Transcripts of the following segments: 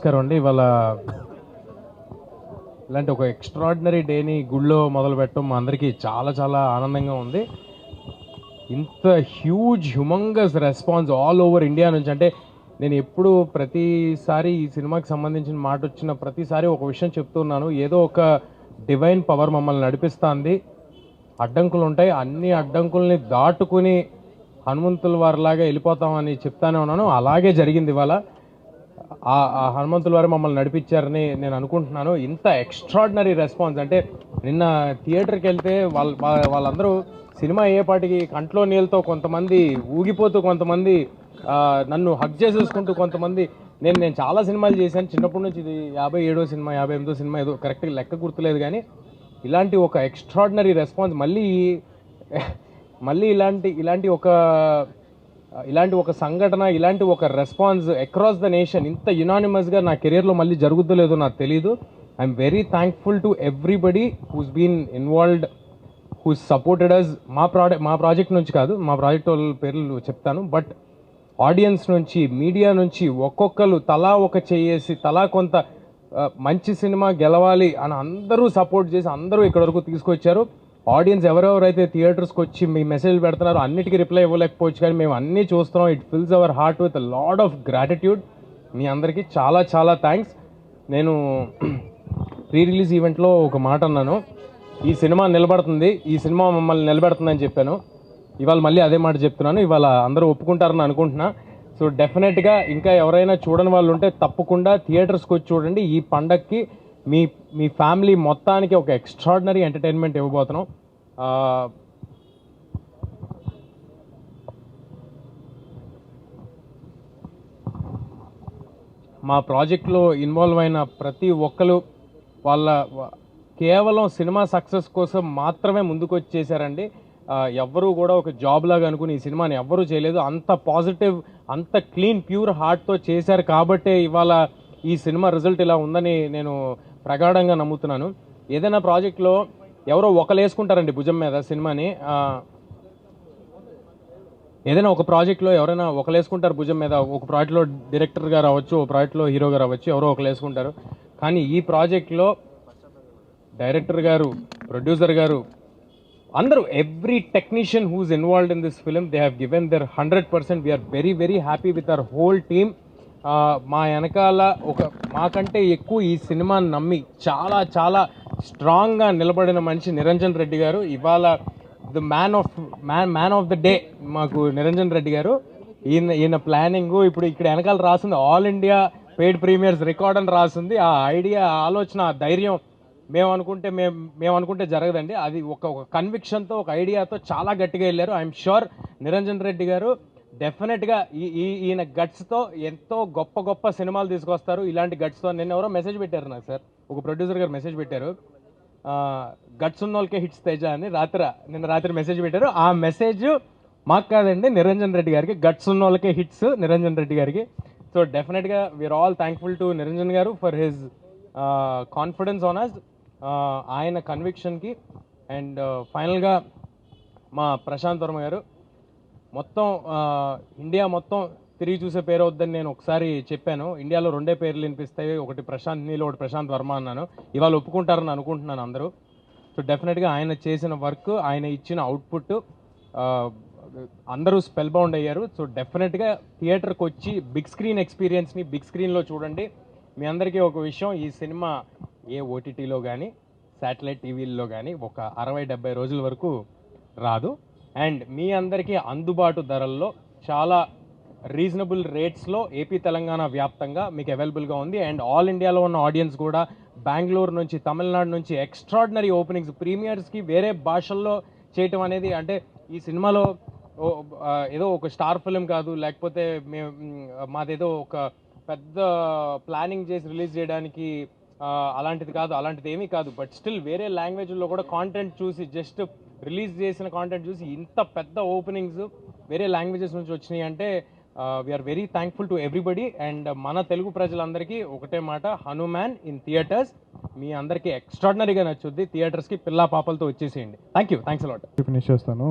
నమస్కారం అండి. ఇవాళ ఇలాంటి ఒక ఎక్స్ట్రాడినరీ డేని గుళ్ళో మొదలు పెట్టడం మా అందరికీ చాలా చాలా ఆనందంగా ఉంది. ఇంత humongous response all over India నుంచి, అంటే నేను ఎప్పుడు ప్రతిసారి ఈ సినిమాకి సంబంధించిన మాట వచ్చిన ప్రతిసారి ఒక విషయం చెప్తున్నాను. ఏదో ఒక డివైన్ పవర్ మమ్మల్ని నడిపిస్తుంది. అడ్డంకులు ఉంటాయి, అన్ని అడ్డంకుల్ని దాటుకుని హనుమంతుల వారిలాగా వెళ్ళిపోతామని చెప్తానే ఉన్నాను. అలాగే జరిగింది. ఇవాళ ఆ హనుమంతుల వారు మమ్మల్ని నడిపించారని నేను అనుకుంటున్నాను. ఇంత ఎక్స్ట్రాడినరీ రెస్పాన్స్, అంటే నిన్న థియేటర్కి వెళ్తే వాళ్ళందరూ సినిమా అయ్యేపాటికి కంట్లో నీళ్ళతో, కొంతమంది ఊగిపోతూ, కొంతమంది నన్ను హగ్ చేసేసుకుంటూ, కొంతమంది నేను చాలా సినిమాలు చేశాను చిన్నప్పటి నుంచి. ఇది 57వ సినిమా, 58వ సినిమా, ఏదో కరెక్ట్గా లెక్క గుర్తులేదు. కానీ ఇలాంటి ఒక ఎక్స్ట్రాడినరీ రెస్పాన్స్ మళ్ళీ ఇలాంటి ఒక సంఘటన, ఇలాంటి ఒక రెస్పాన్స్ అక్రాస్ ద నేషన్ ఇంత యునానిమస్గా నా కెరియర్లో మళ్ళీ జరుగుతుందో లేదో నాకు తెలీదు. I'm very thankful to everybody who's been involved, who's supported us. మా ప్రాజెక్ట్ నుంచి కాదు, మా ప్రాజెక్ట్ వాళ్ళ పేర్లు చెప్తాను, బట్ ఆడియన్స్ నుంచి, మీడియా నుంచి ఒక్కొక్కరు తలా ఒక చేసి, తలా కొంత మంచి సినిమా గెలవాలి అని అందరూ సపోర్ట్ చేసి అందరూ ఇక్కడ వరకు తీసుకొచ్చారు. ఆడియన్స్ ఎవరెవరైతే థియేటర్స్కి వచ్చి మీ మెసేజ్ పెడుతున్నారో అన్నిటికీ రిప్లై ఇవ్వలేకపోవచ్చు, కానీ మేము అన్నీ చూస్తున్నాం. It fills our heart with lot of gratitude. మీ అందరికీ చాలా చాలా థ్యాంక్స్. నేను ప్రీ రిలీజ్ ఈవెంట్లో ఒక మాట అన్నాను, ఈ సినిమా నిలబడుతుంది, ఈ సినిమా మమ్మల్ని నిలబెడుతుందని చెప్పాను. ఇవాళ మళ్ళీ అదే మాట చెప్తున్నాను. ఇవాళ అందరూ ఒప్పుకుంటారని అనుకుంటున్నా. సో డెఫినెట్గా ఇంకా ఎవరైనా చూడని వాళ్ళు ఉంటే తప్పకుండా థియేటర్స్కి వచ్చి చూడండి. ఈ పండగకి మీ ఫ్యామిలీ మొత్తానికి ఒక ఎక్స్ట్రాడినరీ ఎంటర్టైన్మెంట్ ఇవ్వబోతున్నాం. మా ప్రాజెక్ట్లో ఇన్వాల్వ్ అయిన ప్రతి ఒక్కరు కేవలం సినిమా సక్సెస్ కోసం మాత్రమే ముందుకు వచ్చి చేశారండి. ఎవ్వరూ కూడా ఒక జాబ్ లాగా అనుకుని ఈ సినిమాని ఎవ్వరూ చేయలేదు. అంత పాజిటివ్, అంత క్లీన్, ప్యూర్ హార్ట్తో చేశారు కాబట్టే ఇవాళ ఈ సినిమా రిజల్ట్ ఇలా ఉందని నేను ప్రగాఢంగా నమ్ముతున్నాను. ఏదైనా ప్రాజెక్ట్లో ఎవరో ఒకరు వేసుకుంటారండి భుజం మీద సినిమాని. ఏదైనా ఒక ప్రాజెక్ట్లో ఎవరైనా ఒకరు వేసుకుంటారు భుజం మీద. ఒక ప్రాజెక్ట్లో డైరెక్టర్గా రావచ్చు, ఒక ప్రాజెక్ట్లో హీరోగా రావచ్చు, ఎవరో ఒకరు వేసుకుంటారు. కానీ ఈ ప్రాజెక్ట్లో డైరెక్టర్ గారు, ప్రొడ్యూసర్ గారు, అందరూ, every technician who's involved in this film, they have given their 100%. We are very very happy with our whole team. మా వెనకాల మాకంటే ఎక్కువ ఈ సినిమాని నమ్మి చాలా చాలా స్ట్రాంగ్గా నిలబడిన మనిషి నిరంజన్ రెడ్డి గారు. ఇవాళ the man of the day మాకు నిరంజన్ రెడ్డి గారు. ఈయన ప్లానింగ్, ఇప్పుడు ఇక్కడ వెనకాల రాసింది all India paid premieres record అని రాసింది. ఆ ఐడియా, ఆలోచన, ఆ ధైర్యం మేము అనుకుంటే జరగదండి. అది ఒక కన్విక్షన్తో, ఒక ఐడియాతో చాలా గట్టిగా వెళ్ళారు. ఐఎమ్ షూర్ నిరంజన్ రెడ్డి గారు డెఫినెట్గా ఈయన గట్స్తో ఎంతో గొప్ప గొప్ప సినిమాలు తీసుకొస్తారు. ఇలాంటి గట్స్తో నిన్న ఎవరో మెసేజ్ పెట్టారు నాకు, సార్, ఒక ప్రొడ్యూసర్ గారు మెసేజ్ పెట్టారు, గట్స్ ఉన్న వాళ్ళకే హిట్స్ తేజ అని నిన్న రాత్రి మెసేజ్ పెట్టారు. ఆ మెసేజ్ మాకు కాదండి, నిరంజన్ రెడ్డి గారికి. గట్స్ ఉన్న వాళ్ళకే హిట్స్ నిరంజన్ రెడ్డి గారికి. So definitely we are all thankful to Niranjan garu for his confidence on us, ఆయన కన్విక్షన్కి. అండ్ ఫైనల్గా మా ప్రశాంత్ వర్మ గారు, మొత్తం ఇండియా మొత్తం తిరిగి చూసే పేరు వద్దని నేను ఒకసారి చెప్పాను. ఇండియాలో 2 పేర్లు వినిపిస్తాయి, ఒకటి ప్రశాంత్ నీల్, ఒకటి ప్రశాంత్ వర్మ అన్నాను. ఇవాళ ఒప్పుకుంటారని అనుకుంటున్నాను అందరూ. సో డెఫినెట్గా ఆయన చేసిన వర్క్, ఆయన ఇచ్చిన అవుట్పుట్ అందరూ స్పెల్ బౌండ్ అయ్యారు. సో డెఫినెట్గా థియేటర్కి వచ్చి బిగ్ స్క్రీన్ ఎక్స్పీరియన్స్ని బిగ్ స్క్రీన్లో చూడండి. మీ అందరికీ ఒక విషయం, ఈ సినిమా ఏ ఓటీటీలో కానీ శాటిలైట్ టీవీల్లో కానీ ఒక 60-70 రోజుల వరకు రాదు. అండ్ మీ అందరికీ అందుబాటు ధరల్లో, చాలా రీజనబుల్ రేట్స్లో ఏపీ తెలంగాణ వ్యాప్తంగా మీకు అవైలబుల్గా ఉంది. అండ్ ఆల్ ఇండియాలో ఉన్న ఆడియన్స్ కూడా బెంగళూరు నుంచి, తమిళనాడు నుంచి ఎక్స్ట్రాడినరీ ఓపెనింగ్స్, ప్రీమియర్స్కి వేరే భాషల్లో చేయటం అనేది, అంటే ఈ సినిమాలో ఏదో ఒక స్టార్ ఫిలిం కాదు, లేకపోతే మాదేదో ఒక పెద్ద ప్లానింగ్ చేసి రిలీజ్ చేయడానికి అలాంటిది కాదు, అలాంటిది ఏమీ కాదు. బట్ స్టిల్ వేరే లాంగ్వేజ్లో కూడా కాంటెంట్ చూసి, జస్ట్ రిలీజ్ చేసిన కాంటెంట్ చూసి ఇంత పెద్ద ఓపెనింగ్స్ వేరే లాంగ్వేజెస్ నుంచి వచ్చినాయి అంటే we are very thankful to everybody. And మన తెలుగు ప్రజలందరికీ ఒకటే మాట, హనుమాన్ ఇన్ థియేటర్స్. మీ అందరికీ ఎక్స్ట్రాడినరీగా నచ్చుద్ది. థియేటర్స్కి పిల్లా పాపలతో వచ్చేసేయండి. Thanks a lot. ఫినిష్ చేస్తాను.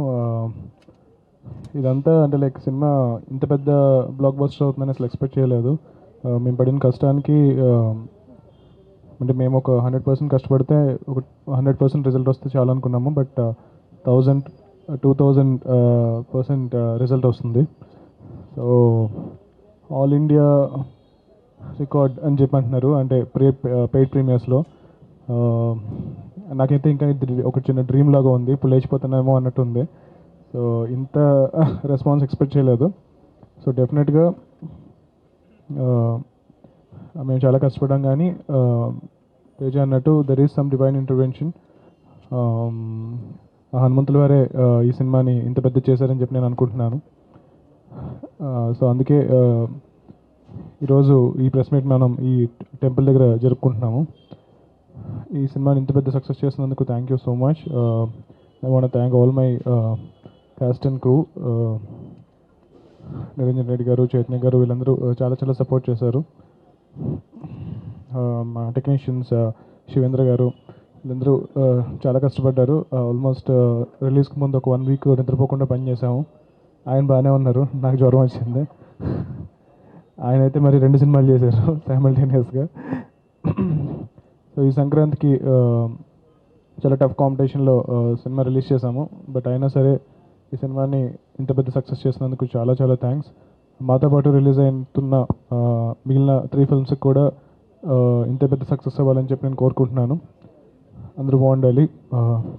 ఇదంతా అంటే లైక్ సినిమా ఇంత పెద్ద బ్లాక్ బస్టర్ అవుతుందని అసలు ఎక్స్పెక్ట్ చేయలేదు. మేము పడిన కష్టానికి అంటే మేము ఒక 100% కష్టపడితే ఒక 100% రిజల్ట్ వస్తే చాలా అనుకున్నాము. బట్ 2000% రిజల్ట్ వస్తుంది. సో ఆల్ ఇండియా రికార్డ్ అని చెప్పి అంటున్నారు, అంటే పెయిడ్ ప్రీమియర్స్లో. నాకైతే ఇంకా ఒక చిన్న డ్రీమ్ లాగా ఉంది, ఇప్పుడు లేచిపోతున్నామో అన్నట్టు ఉంది. సో ఇంత రెస్పాన్స్ ఎక్స్పెక్ట్ చేయలేదు. సో డెఫినెట్గా మేము చాలా కష్టపడ్డాం, కానీ తేజ అన్నట్టు there is some divine intervention. హనుమంతుల వారే ఈ సినిమాని ఇంత పెద్ద చేశారని చెప్పి నేను అనుకుంటున్నాను. సో అందుకే ఈరోజు ఈ ప్రెస్ మీట్ మనం ఈ టెంపుల్ దగ్గర జరుపుకుంటున్నాము. ఈ సినిమాని ఇంత పెద్ద సక్సెస్ చేసినందుకు thank you so much. I want thank all my cast and crew. Niranjan Reddy గారు, చైతన్య గారు, వీళ్ళందరూ చాలా చాలా సపోర్ట్ చేశారు. మా టెక్నీషియన్స్ శివేంద్ర గారు, వీళ్ళందరూ చాలా కష్టపడ్డారు. ఆల్మోస్ట్ రిలీజ్కి ముందు ఒక 1 వీక్ నిద్రపోకుండా పనిచేసాము. ఆయన బాగానే ఉన్నారు, నాకు జ్వరం వచ్చింది. ఆయన అయితే మరి 2 సినిమాలు చేశారు సైమల్టేనియస్గా. సో ఈ సంక్రాంతికి చాలా టఫ్ కాంపిటీషన్లో సినిమా రిలీజ్ చేశాము. బట్ అయినా సరే ఈ సినిమాని ఇంత పెద్ద సక్సెస్ చేసినందుకు చాలా చాలా థ్యాంక్స్. మాతో పాటు రిలీజ్ అవుతున్న మిగిలిన 3 ఫిల్మ్స్కి కూడా ఇంత పెద్ద సక్సెస్ అవ్వాలని చెప్పి నేను కోరుకుంటున్నాను. అందరూ బాగుండాలి,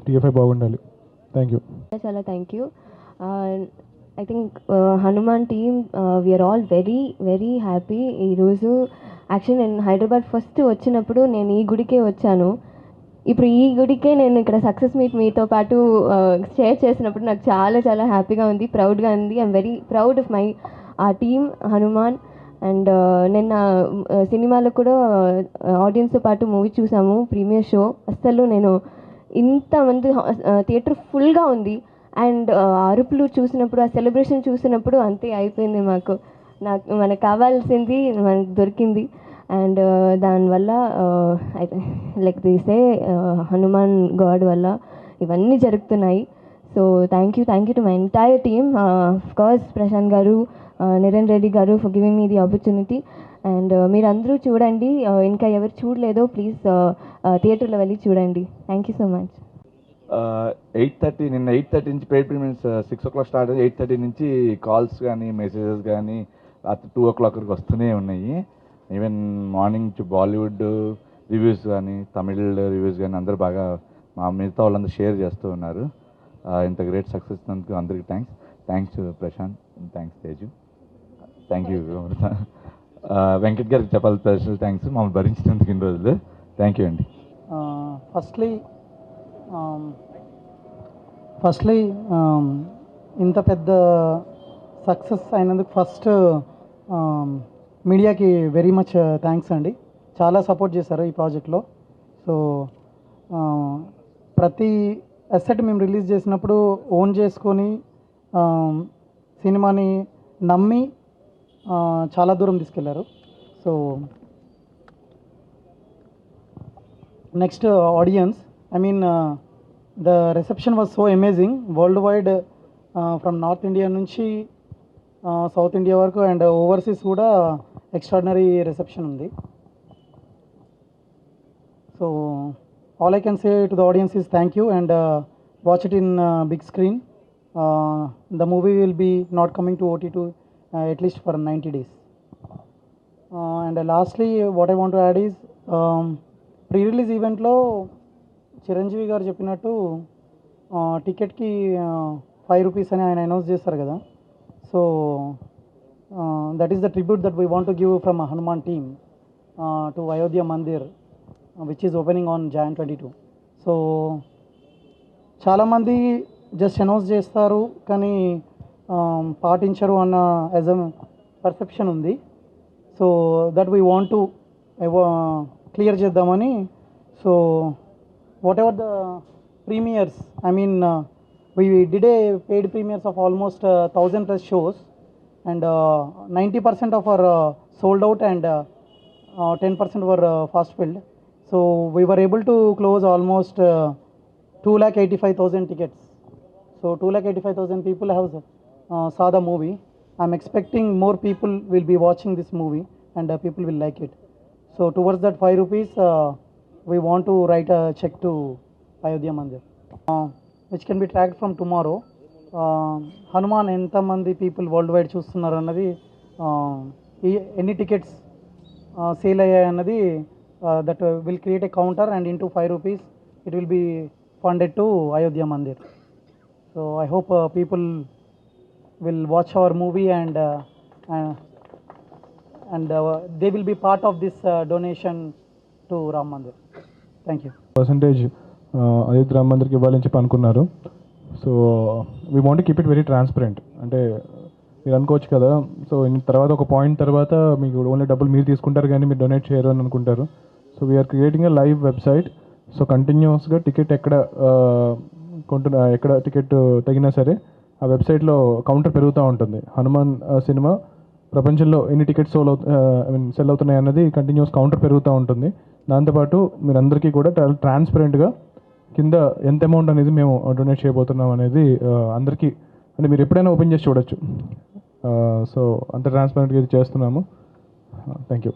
టీఎఫ్ఐ బాగుండాలి. Thank you. చాలా thank you. I think Hanuman team we are all very very happy. ఈరోజు యాక్చువల్లీ నేను హైదరాబాద్ ఫస్ట్ వచ్చినప్పుడు నేను ఈ గుడికే వచ్చాను. ఇప్పుడు ఈ గుడికే నేను ఇక్కడ సక్సెస్ మీట్ మీతో పాటు షేర్ చేసినప్పుడు నాకు చాలా చాలా హ్యాపీగా ఉంది, ప్రౌడ్గా ఉంది. I'm very proud of my team Hanuman. And నిన్న సినిమాలో కూడా ఆడియన్స్తో పాటు మూవీ చూసాము, ప్రీమియర్ షో. అస్సలు నేను ఇంతమంది థియేటర్ ఫుల్గా ఉంది. అండ్ అరుపులు చూసినప్పుడు, ఆ సెలబ్రేషన్ చూసినప్పుడు అంతే అయిపోయింది. మనకు కావాల్సింది మనకు దొరికింది. అండ్ దానివల్ల లైక్ తీసే హనుమాన్ గాడ్ వల్ల ఇవన్నీ జరుగుతున్నాయి. So thank you to my entire team. Of course Prashanth గారు, నిరంజన్ రెడ్డి గారు for giving me the opportunity. And మీరందరూ చూడండి, ఇంకా ఎవరు చూడలేదో ప్లీజ్ థియేటర్లో వెళ్ళి చూడండి. Thank you so much. 8:30 నిన్న 8:30 నుంచి పెయిడ్ ప్రీమియర్స్ 6 o'clock స్టార్ట్ అయ్యి 8:30 నుంచి కాల్స్ కానీ మెసేజెస్ కానీ రాత్రి 2 o'clock వరకు వస్తూనే ఉన్నాయి. ఈవెన్ మార్నింగ్ నుంచి బాలీవుడ్ రివ్యూస్ కానీ తమిళ్ రివ్యూస్ కానీ అందరూ బాగా మా మిగతా వాళ్ళందరూ షేర్ చేస్తూ ఉన్నారు. ఇంత గ్రేట్ సక్సెస్ ఇచ్చినందుకు అందరికీ thanks Prashanth, thanks Teju, thank you Venkat గారికి చెప్పాలి స్పెషల్ థ్యాంక్స్ మమ్మల్ని భరించినందుకు ఇన్ని రోజులు. థ్యాంక్ యూ అండి. ఫస్ట్లీ ఇంత పెద్ద సక్సెస్ అయినందుకు ఫస్ట్ మీడియాకి వెరీ మచ్ థ్యాంక్స్ అండి. చాలా సపోర్ట్ చేశారు ఈ ప్రాజెక్ట్లో. సో ప్రతి అసెట్ మేము రిలీజ్ చేసినప్పుడు ఓన్ చేసుకొని సినిమాని నమ్మి చాలా దూరం తీసుకెళ్లారు. So next audience, I mean, the reception was so amazing worldwide, from North India నుంచి South India వరకు అండ్ ఓవర్సీస్ కూడా ఎక్స్ట్రాడినరీ రిసెప్షన్ ఉంది. So all I can say to the audience is thank you and watch it in big screen. The movie will be not coming to OTT at least for 90 days. And lastly what I want to add is pre release ఈవెంట్లో చిరంజీవి గారు చెప్పినట్టు టికెట్కి 5 rupees అని ఆయన announce చేస్తారు కదా. So that is the tribute that we want to give from Hanuman team to Ayodhya Mandir which is opening on Jan 22. So చాలామంది just announce చేస్తారు కానీ పాటించరు అన్న యాజ్ అ పర్సెప్షన్ ఉంది. So that we want to clear చేద్దామని. So whatever the premieres, I mean, we did a paid premieres of almost 1,000 plus shows, and 90% of our sold out and 10% were fast filled. So we were able to close almost 2,85,000 tickets. So 2,85,000 people have saw the movie. I'm expecting more people will be watching this movie and people will like it. So towards that 5 rupees, we want to write a check to Ayodhya Mandir, which can be tracked from tomorrow. Hanuman ఎంతమంది people world wide చూస్తున్నారు అన్నది, ఎన్ని tickets sale అయ్యాయి అన్నది, that will create a counter and into 5 rupees it will be funded to Ayodhya Mandir. So I hope people will watch our movie and they will be part of this donation to Ram Mandir. Thank you. Percentage Ayodhya Ram మందిర్కి ఇవ్వాలని చెప్పి అనుకున్నారు. So we want keep it very transparent. అంటే మీరు అనుకోవచ్చు కదా, so తర్వాత ఒక పాయింట్ తర్వాత మీకు ఓన్లీ డబ్బులు మీరు తీసుకుంటారు కానీ మీరు డొనేట్ చేయరు అని అనుకుంటారు. So we are creating a live website. So కంటిన్యూస్గా టికెట్ ఎక్కడ టికెట్ తగినా సరే ఆ వెబ్సైట్లో కౌంటర్ పెరుగుతూ ఉంటుంది. హనుమాన్ సినిమా ప్రపంచంలో ఎన్ని టికెట్స్ సెల్ అవుతున్నాయి అన్నది కంటిన్యూస్ కౌంటర్ పెరుగుతూ ఉంటుంది. దాంతోపాటు మీరందరికీ కూడా ట్రాన్స్పరెంట్గా కింద ఎంత అమౌంట్ అనేది మేము డొనేట్ చేయబోతున్నాం అనేది అందరికీ, అంటే మీరు ఎప్పుడైనా ఓపెన్ చేసి చూడొచ్చు. సో అంత ట్రాన్స్పరెంట్గా ఇది చేస్తున్నాము. Thank you.